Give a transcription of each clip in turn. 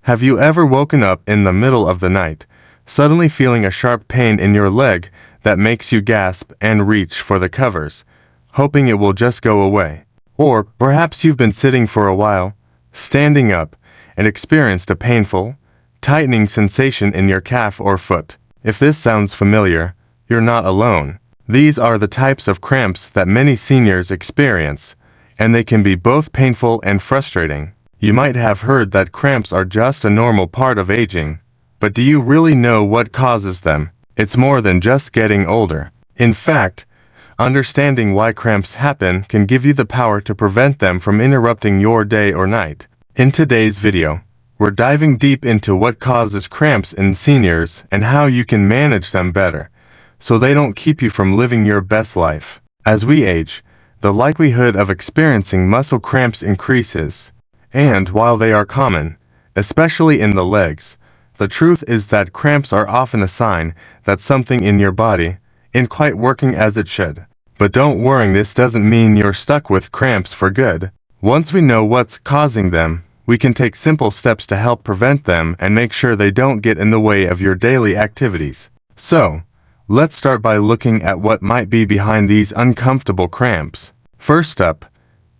Have you ever woken up in the middle of the night, suddenly feeling a sharp pain in your leg that makes you gasp and reach for the covers, hoping it will just go away? Or perhaps you've been sitting for a while, standing up, and experienced a painful, tightening sensation in your calf or foot. If this sounds familiar, you're not alone. These are the types of cramps that many seniors experience, and they can be both painful and frustrating. You might have heard that cramps are just a normal part of aging, but do you really know what causes them? It's more than just getting older. In fact, understanding why cramps happen can give you the power to prevent them from interrupting your day or night. In today's video, we're diving deep into what causes cramps in seniors and how you can manage them better, so they don't keep you from living your best life. As we age, the likelihood of experiencing muscle cramps increases, and while they are common, especially in the legs, the truth is that cramps are often a sign that something in your body isn't quite working as it should. But don't worry, this doesn't mean you're stuck with cramps for good. Once we know what's causing them, we can take simple steps to help prevent them and make sure they don't get in the way of your daily activities. So, let's start by looking at what might be behind these uncomfortable cramps. First up,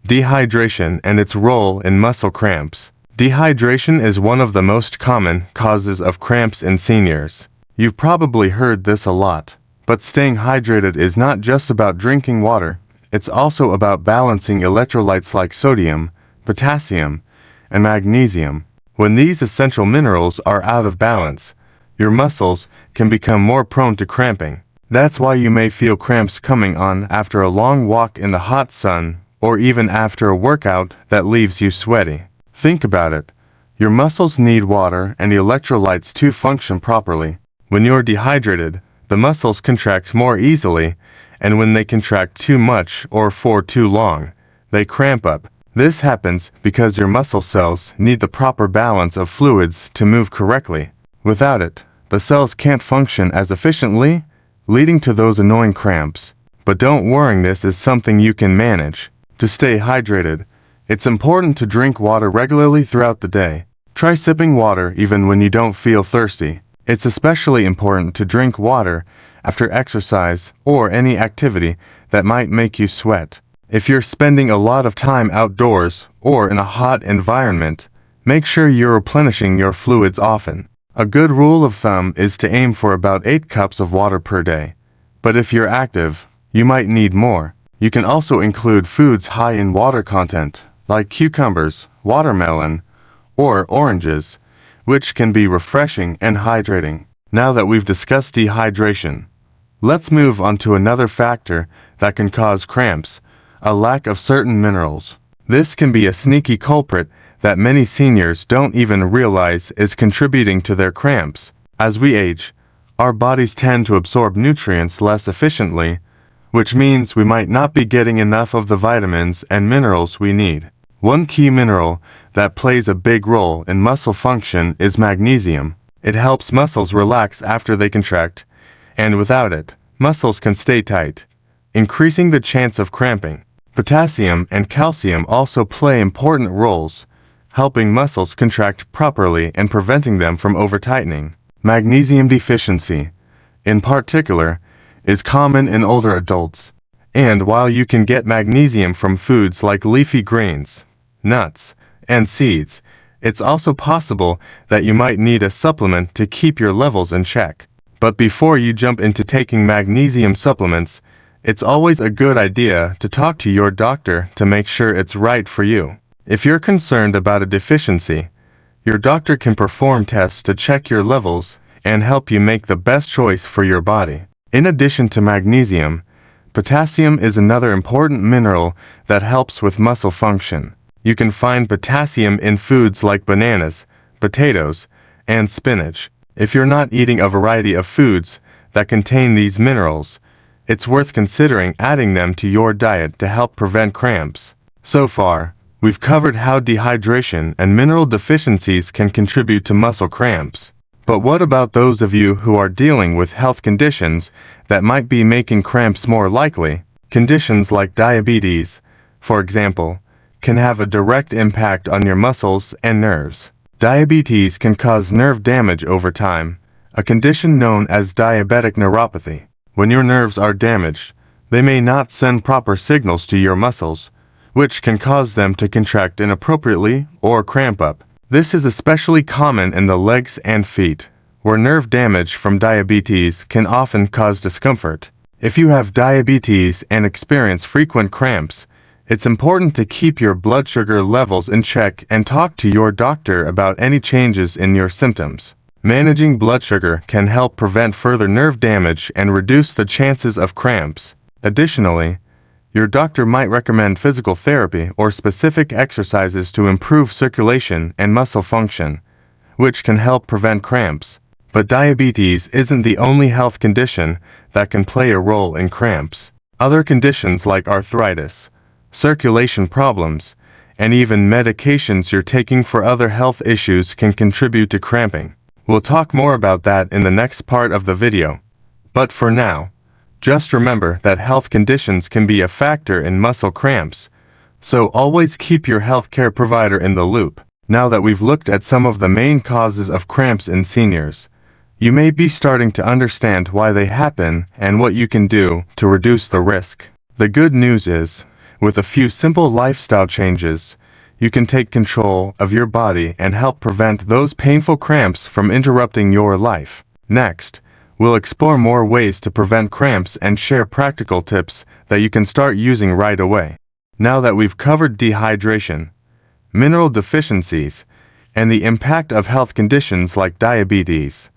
dehydration and its role in muscle cramps. Dehydration is one of the most common causes of cramps in seniors. You've probably heard this a lot, but staying hydrated is not just about drinking water, it's also about balancing electrolytes like sodium, potassium, and magnesium. When these essential minerals are out of balance, your muscles can become more prone to cramping. That's why you may feel cramps coming on after a long walk in the hot sun, or even after a workout that leaves you sweaty. Think about it. Your muscles need water and electrolytes to function properly. When you're dehydrated, the muscles contract more easily, and when they contract too much or for too long, they cramp up. This happens because your muscle cells need the proper balance of fluids to move correctly. Without it, the cells can't function as efficiently, leading to those annoying cramps. But don't worry, this is something you can manage. To stay hydrated, it's important to drink water regularly throughout the day. Try sipping water even when you don't feel thirsty. It's especially important to drink water after exercise or any activity that might make you sweat. If you're spending a lot of time outdoors or in a hot environment, make sure you're replenishing your fluids often. A good rule of thumb is to aim for about 8 cups of water per day. But if you're active, you might need more. You can also include foods high in water content, like cucumbers, watermelon, or oranges, which can be refreshing and hydrating. Now that we've discussed dehydration, let's move on to another factor that can cause cramps: a lack of certain minerals. This can be a sneaky culprit that many seniors don't even realize is contributing to their cramps. As we age, our bodies tend to absorb nutrients less efficiently, which means we might not be getting enough of the vitamins and minerals we need. One key mineral that plays a big role in muscle function is magnesium. It helps muscles relax after they contract, and without it, muscles can stay tight, increasing the chance of cramping. Potassium and calcium also play important roles, helping muscles contract properly and preventing them from over-tightening. Magnesium deficiency, in particular, is common in older adults, and while you can get magnesium from foods like leafy greens, nuts, and seeds, it's also possible that you might need a supplement to keep your levels in check. But before you jump into taking magnesium supplements, it's always a good idea to talk to your doctor to make sure it's right for you. If you're concerned about a deficiency, your doctor can perform tests to check your levels and help you make the best choice for your body. In addition to magnesium, potassium is another important mineral that helps with muscle function. You can find potassium in foods like bananas, potatoes, and spinach. If you're not eating a variety of foods that contain these minerals, it's worth considering adding them to your diet to help prevent cramps. So far, we've covered how dehydration and mineral deficiencies can contribute to muscle cramps. But what about those of you who are dealing with health conditions that might be making cramps more likely? Conditions like diabetes, for example, can have a direct impact on your muscles and nerves. Diabetes can cause nerve damage over time, a condition known as diabetic neuropathy. When your nerves are damaged, they may not send proper signals to your muscles, which can cause them to contract inappropriately or cramp up. This is especially common in the legs and feet, where nerve damage from diabetes can often cause discomfort. If you have diabetes and experience frequent cramps, it's important to keep your blood sugar levels in check and talk to your doctor about any changes in your symptoms. Managing blood sugar can help prevent further nerve damage and reduce the chances of cramps. Additionally, your doctor might recommend physical therapy or specific exercises to improve circulation and muscle function, which can help prevent cramps. But diabetes isn't the only health condition that can play a role in cramps. Other conditions like arthritis, circulation problems, and even medications you're taking for other health issues can contribute to cramping. We'll talk more about that in the next part of the video. But for now, just remember that health conditions can be a factor in muscle cramps, so always keep your healthcare provider in the loop. Now that we've looked at some of the main causes of cramps in seniors, you may be starting to understand why they happen and what you can do to reduce the risk. The good news is, with a few simple lifestyle changes, you can take control of your body and help prevent those painful cramps from interrupting your life. Next, we'll explore more ways to prevent cramps and share practical tips that you can start using right away. Now that we've covered dehydration, mineral deficiencies, and the impact of health conditions like diabetes,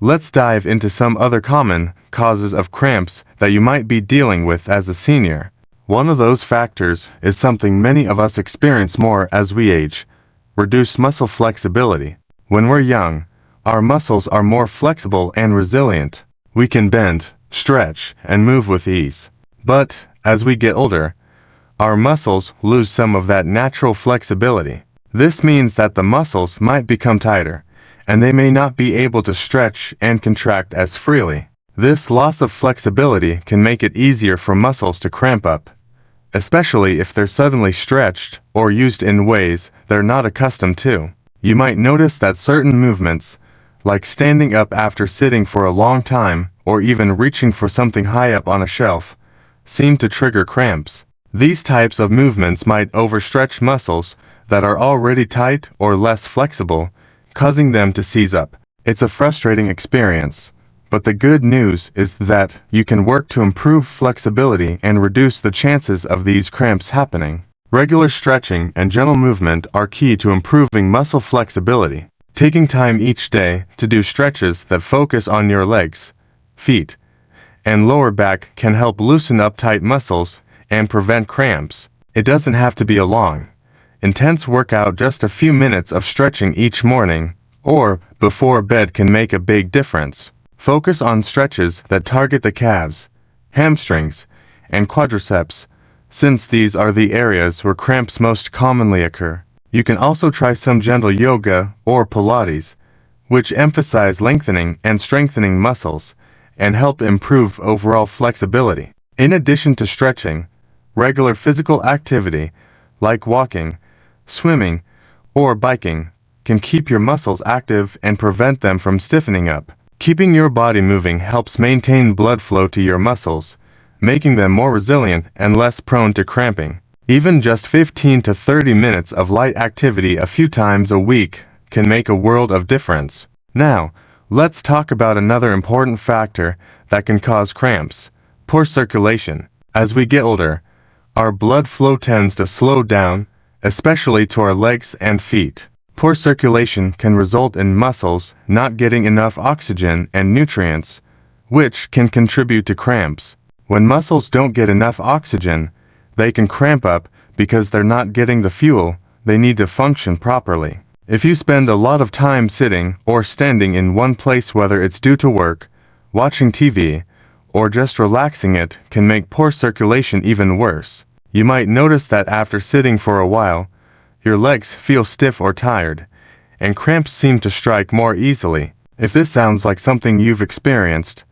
let's dive into some other common causes of cramps that you might be dealing with as a senior. One of those factors is something many of us experience more as we age: reduced muscle flexibility. When we're young, our muscles are more flexible and resilient. We can bend, stretch, and move with ease. But as we get older, our muscles lose some of that natural flexibility. This means that the muscles might become tighter, and they may not be able to stretch and contract as freely. This loss of flexibility can make it easier for muscles to cramp up, especially if they're suddenly stretched or used in ways they're not accustomed to. You might notice that certain movements, like standing up after sitting for a long time or even reaching for something high up on a shelf, seem to trigger cramps. These types of movements might overstretch muscles that are already tight or less flexible, causing them to seize up. It's a frustrating experience, but the good news is that you can work to improve flexibility and reduce the chances of these cramps happening. Regular stretching and gentle movement are key to improving muscle flexibility. Taking time each day to do stretches that focus on your legs, feet, and lower back can help loosen up tight muscles and prevent cramps. It doesn't have to be a long, intense workout. Just a few minutes of stretching each morning or before bed can make a big difference. Focus on stretches that target the calves, hamstrings, and quadriceps, since these are the areas where cramps most commonly occur. You can also try some gentle yoga or Pilates, which emphasize lengthening and strengthening muscles and help improve overall flexibility. In addition to stretching, regular physical activity like walking, swimming, or biking can keep your muscles active and prevent them from stiffening up. Keeping your body moving helps maintain blood flow to your muscles, making them more resilient and less prone to cramping. Even just 15 to 30 minutes of light activity a few times a week can make a world of difference. Now, let's talk about another important factor that can cause cramps: poor circulation. As we get older, our blood flow tends to slow down, especially to our legs and feet. Poor circulation can result in muscles not getting enough oxygen and nutrients, which can contribute to cramps. When muscles don't get enough oxygen, they can cramp up because they're not getting the fuel they need to function properly. If you spend a lot of time sitting or standing in one place, whether it's due to work, watching TV, or just relaxing, it can make poor circulation even worse. You might notice that after sitting for a while, your legs feel stiff or tired, and cramps seem to strike more easily. If this sounds like something you've experienced,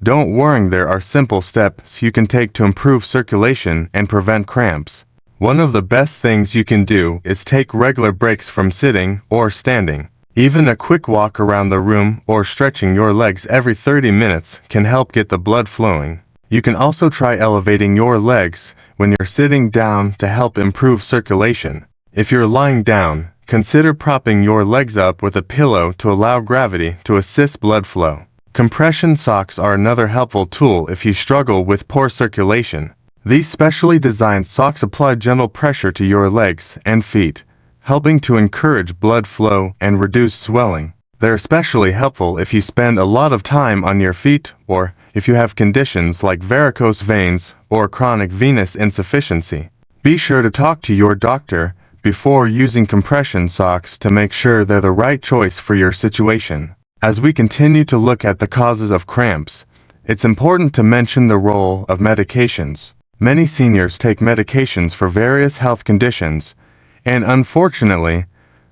don't worry, there are simple steps you can take to improve circulation and prevent cramps. One of the best things you can do is take regular breaks from sitting or standing. Even a quick walk around the room or stretching your legs every 30 minutes can help get the blood flowing. You can also try elevating your legs when you're sitting down to help improve circulation. If you're lying down, consider propping your legs up with a pillow to allow gravity to assist blood flow. Compression socks are another helpful tool if you struggle with poor circulation. These specially designed socks apply gentle pressure to your legs and feet, helping to encourage blood flow and reduce swelling. They're especially helpful if you spend a lot of time on your feet or if you have conditions like varicose veins or chronic venous insufficiency. Be sure to talk to your doctor before using compression socks to make sure they're the right choice for your situation. As we continue to look at the causes of cramps, it's important to mention the role of medications. Many seniors take medications for various health conditions, and unfortunately,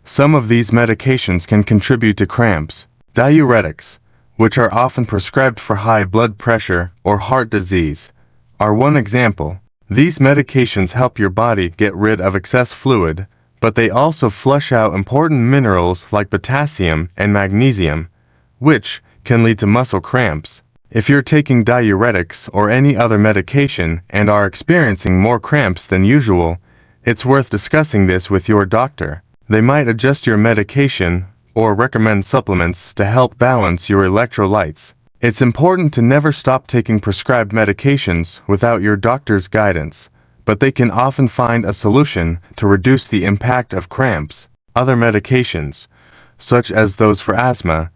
some of these medications can contribute to cramps. Diuretics, which are often prescribed for high blood pressure or heart disease, are one example. These medications help your body get rid of excess fluid, but they also flush out important minerals like potassium and magnesium, which can lead to muscle cramps. If you're taking diuretics or any other medication and are experiencing more cramps than usual, it's worth discussing this with your doctor. They might adjust your medication or recommend supplements to help balance your electrolytes. It's important to never stop taking prescribed medications without your doctor's guidance, but they can often find a solution to reduce the impact of cramps. Other medications, such as those for asthma,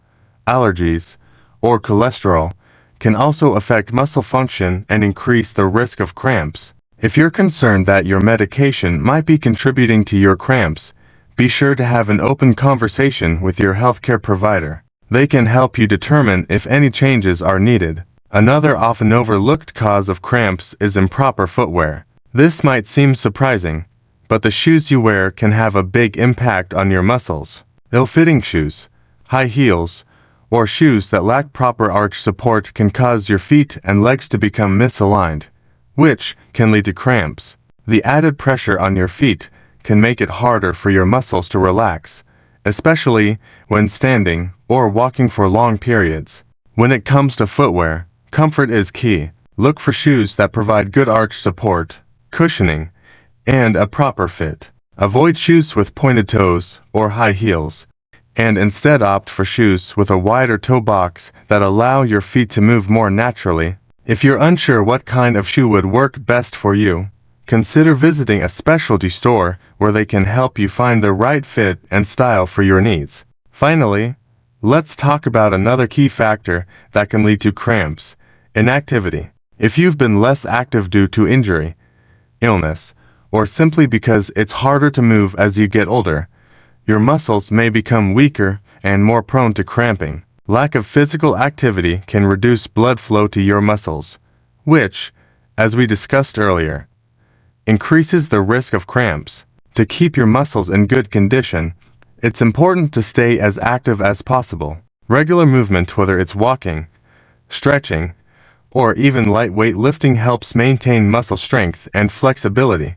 allergies, or cholesterol, can also affect muscle function and increase the risk of cramps. If you're concerned that your medication might be contributing to your cramps, be sure to have an open conversation with your healthcare provider. They can help you determine if any changes are needed. Another often overlooked cause of cramps is improper footwear. This might seem surprising, but the shoes you wear can have a big impact on your muscles. Ill-fitting shoes, high heels, or shoes that lack proper arch support can cause your feet and legs to become misaligned, which can lead to cramps. The added pressure on your feet can make it harder for your muscles to relax, especially when standing or walking for long periods. When it comes to footwear, comfort is key. Look for shoes that provide good arch support, cushioning, and a proper fit. Avoid shoes with pointed toes or high heels, and instead opt for shoes with a wider toe box that allow your feet to move more naturally. If you're unsure what kind of shoe would work best for you, consider visiting a specialty store where they can help you find the right fit and style for your needs. Finally, let's talk about another key factor that can lead to cramps: inactivity. If you've been less active due to injury, illness, or simply because it's harder to move as you get older, your muscles may become weaker and more prone to cramping. Lack of physical activity can reduce blood flow to your muscles, which, as we discussed earlier, increases the risk of cramps. To keep your muscles in good condition, it's important to stay as active as possible. Regular movement, whether it's walking, stretching, or even lightweight lifting, helps maintain muscle strength and flexibility,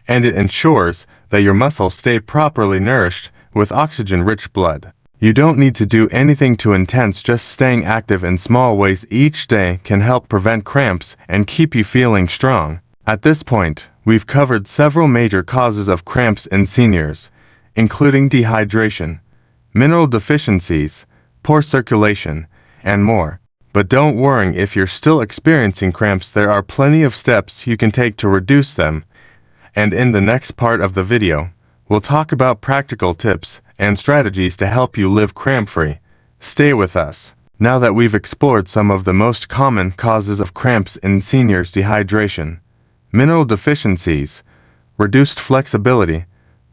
and it ensures that your muscles stay properly nourished with oxygen-rich blood. You don't need to do anything too intense. Just staying active in small ways each day can help prevent cramps and keep you feeling strong. At this point, we've covered several major causes of cramps in seniors, including dehydration, mineral deficiencies, poor circulation, and more. But don't worry if you're still experiencing cramps. There are plenty of steps you can take to reduce them, and in the next part of the video, we'll talk about practical tips and strategies to help you live cramp-free. Stay with us. Now that we've explored some of the most common causes of cramps in seniors: dehydration, mineral deficiencies, reduced flexibility,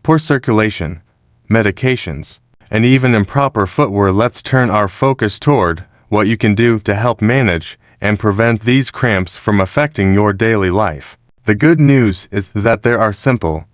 poor circulation, medications, and even improper footwear, let's turn our focus toward what you can do to help manage and prevent these cramps from affecting your daily life. The good news is that there are simple,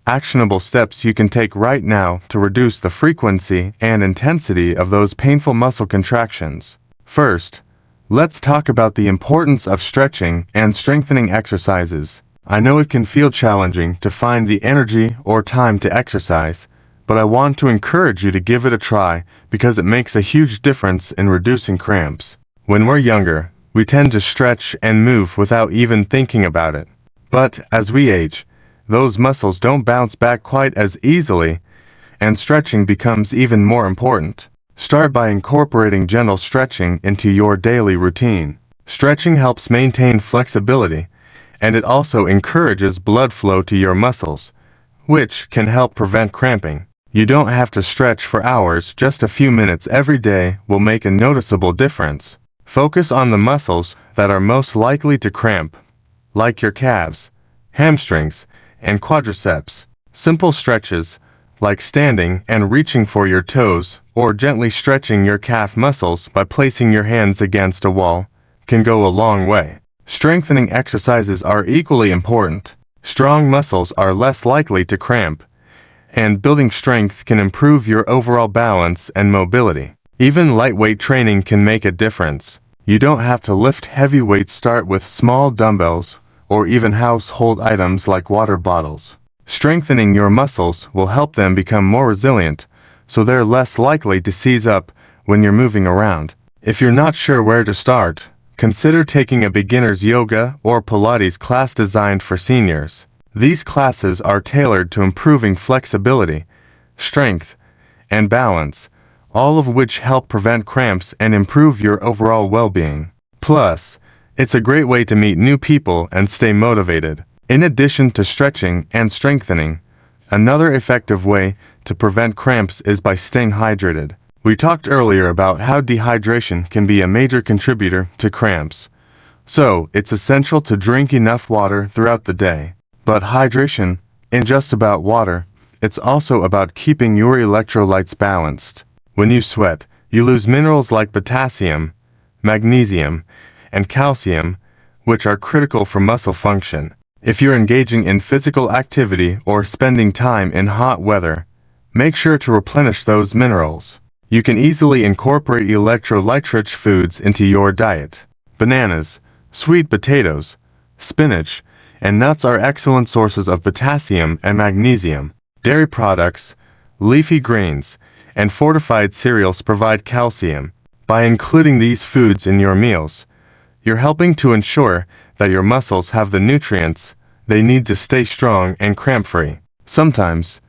actionable steps you can take right now to reduce the frequency and intensity of those painful muscle contractions. First, let's talk about the importance of stretching and strengthening exercises. I know it can feel challenging to find the energy or time to exercise, but I want to encourage you to give it a try because it makes a huge difference in reducing cramps. When we're younger, we tend to stretch and move without even thinking about it. But as we age, those muscles don't bounce back quite as easily, and stretching becomes even more important. Start by incorporating gentle stretching into your daily routine. Stretching helps maintain flexibility, and it also encourages blood flow to your muscles, which can help prevent cramping. You don't have to stretch for hours, just a few minutes every day will make a noticeable difference. Focus on the muscles that are most likely to cramp, like your calves, hamstrings, and quadriceps. Simple stretches, like standing and reaching for your toes, or gently stretching your calf muscles by placing your hands against a wall, can go a long way. Strengthening exercises are equally important. Strong muscles are less likely to cramp, and building strength can improve your overall balance and mobility. Even lightweight training can make a difference. You don't have to lift heavy weights. Start with small dumbbells or even household items like water bottles. Strengthening your muscles will help them become more resilient, so they're less likely to seize up when you're moving around. If you're not sure where to start, consider taking a beginner's yoga or Pilates class designed for seniors. These classes are tailored to improving flexibility, strength, and balance, all of which help prevent cramps and improve your overall well-being. Plus, it's a great way to meet new people and stay motivated. In addition to stretching and strengthening, another effective way to prevent cramps is by staying hydrated. We talked earlier about how dehydration can be a major contributor to cramps, so it's essential to drink enough water throughout the day. But hydration isn't just about water, it's also about keeping your electrolytes balanced. When you sweat, you lose minerals like potassium, magnesium, and calcium, which are critical for muscle function. If you're engaging in physical activity or spending time in hot weather, make sure to replenish those minerals. You can easily incorporate electrolyte-rich foods into your diet. Bananas, sweet potatoes, spinach, and nuts are excellent sources of potassium and magnesium. Dairy products, leafy greens, and fortified cereals provide calcium. By including these foods in your meals, you're helping to ensure that your muscles have the nutrients they need to stay strong and cramp-free. Sometimes,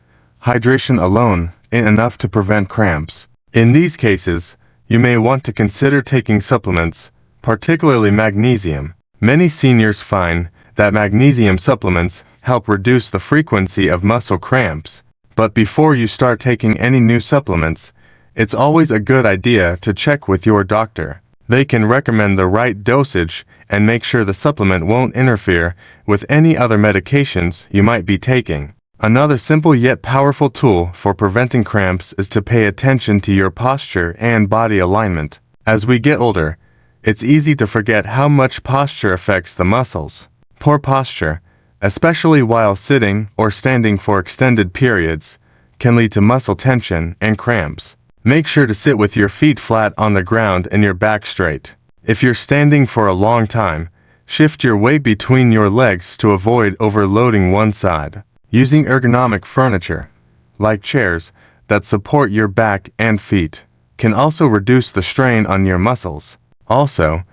hydration alone isn't enough to prevent cramps. In these cases, you may want to consider taking supplements, particularly magnesium. Many seniors find that magnesium supplements help reduce the frequency of muscle cramps, but before you start taking any new supplements, it's always a good idea to check with your doctor. They can recommend the right dosage and make sure the supplement won't interfere with any other medications you might be taking. Another simple yet powerful tool for preventing cramps is to pay attention to your posture and body alignment. As we get older, it's easy to forget how much posture affects the muscles. Poor posture, especially while sitting or standing for extended periods, can lead to muscle tension and cramps. Make sure to sit with your feet flat on the ground and your back straight. If you're standing for a long time, shift your weight between your legs to avoid overloading one side. Using ergonomic furniture, like chairs, that support your back and feet, can also reduce the strain on your muscles. Also,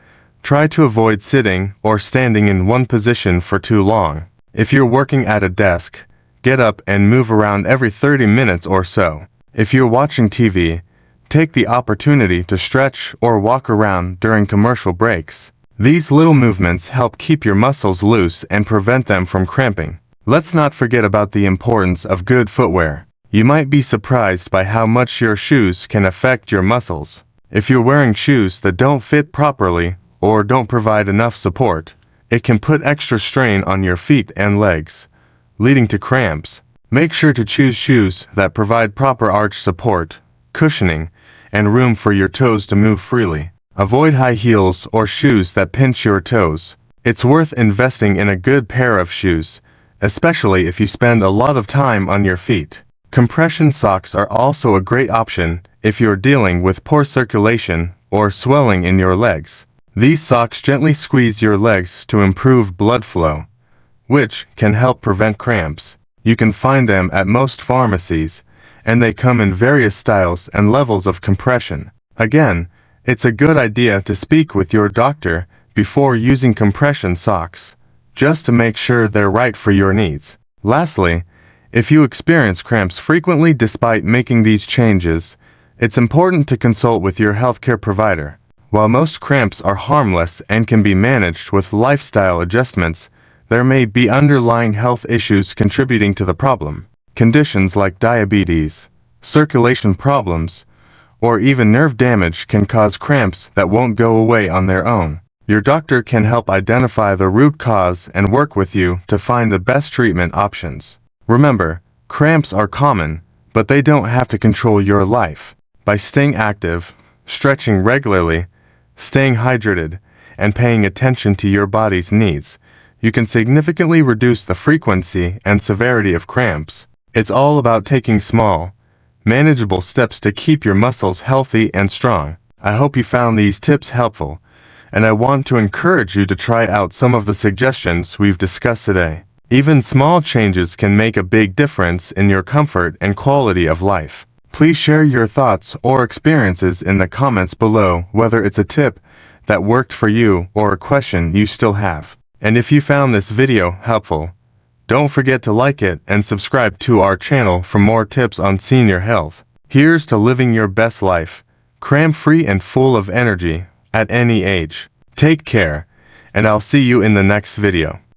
try to avoid sitting or standing in one position for too long. If you're working at a desk, get up and move around every 30 minutes or so. If you're watching TV, take the opportunity to stretch or walk around during commercial breaks. These little movements help keep your muscles loose and prevent them from cramping. Let's not forget about the importance of good footwear. You might be surprised by how much your shoes can affect your muscles. If you're wearing shoes that don't fit properly or don't provide enough support, it can put extra strain on your feet and legs, leading to cramps. Make sure to choose shoes that provide proper arch support, cushioning, and room for your toes to move freely. Avoid high heels or shoes that pinch your toes. It's worth investing in a good pair of shoes, especially if you spend a lot of time on your feet. Compression socks are also a great option if you're dealing with poor circulation or swelling in your legs. These socks gently squeeze your legs to improve blood flow, which can help prevent cramps. You can find them at most pharmacies, and they come in various styles and levels of compression. Again, it's a good idea to speak with your doctor before using compression socks, just to make sure they're right for your needs. Lastly, if you experience cramps frequently despite making these changes, it's important to consult with your healthcare provider. While most cramps are harmless and can be managed with lifestyle adjustments, there may be underlying health issues contributing to the problem. Conditions like diabetes, circulation problems, or even nerve damage can cause cramps that won't go away on their own. Your doctor can help identify the root cause and work with you to find the best treatment options. Remember, cramps are common, but they don't have to control your life. By staying active, stretching regularly, staying hydrated, and paying attention to your body's needs, you can significantly reduce the frequency and severity of cramps. It's all about taking small, manageable steps to keep your muscles healthy and strong. I hope you found these tips helpful, and I want to encourage you to try out some of the suggestions we've discussed today. Even small changes can make a big difference in your comfort and quality of life. Please share your thoughts or experiences in the comments below, whether it's a tip that worked for you or a question you still have. And if you found this video helpful, don't forget to like it and subscribe to our channel for more tips on senior health. Here's to living your best life, cramp-free and full of energy, at any age. Take care, and I'll see you in the next video.